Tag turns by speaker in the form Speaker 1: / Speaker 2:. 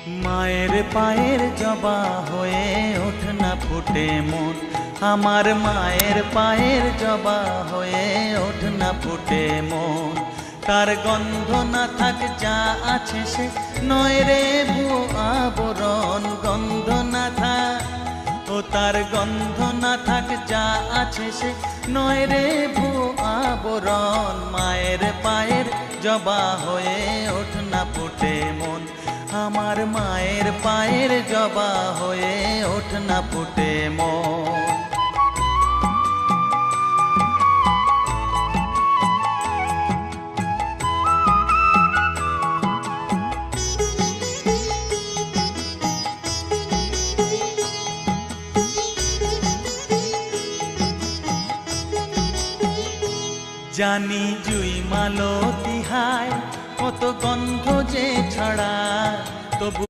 Speaker 1: মায়ের পায়ের জবা হয়ে ওঠ না ফুটে মন, আমার মায়ের পায়ের জবা হয়ে ওঠ না ফুটে মন। তার গন্ধ না থাক যা আছে সে নয় রে ভুয়ো আবরণ, গন্ধ না থাক ও তার গন্ধ না থাক যা আছে সে নয় রে ভুয়ো আবরণ। মায়ের পায়ের জবা হয়ে ওঠ না ফুটে মন, আমার মায়ের পায়ের জবা হয়ে ওঠ না ফুটে মন। জানি জুই মালতি হায় কত গন্ধ যে ছড়ায়, তবু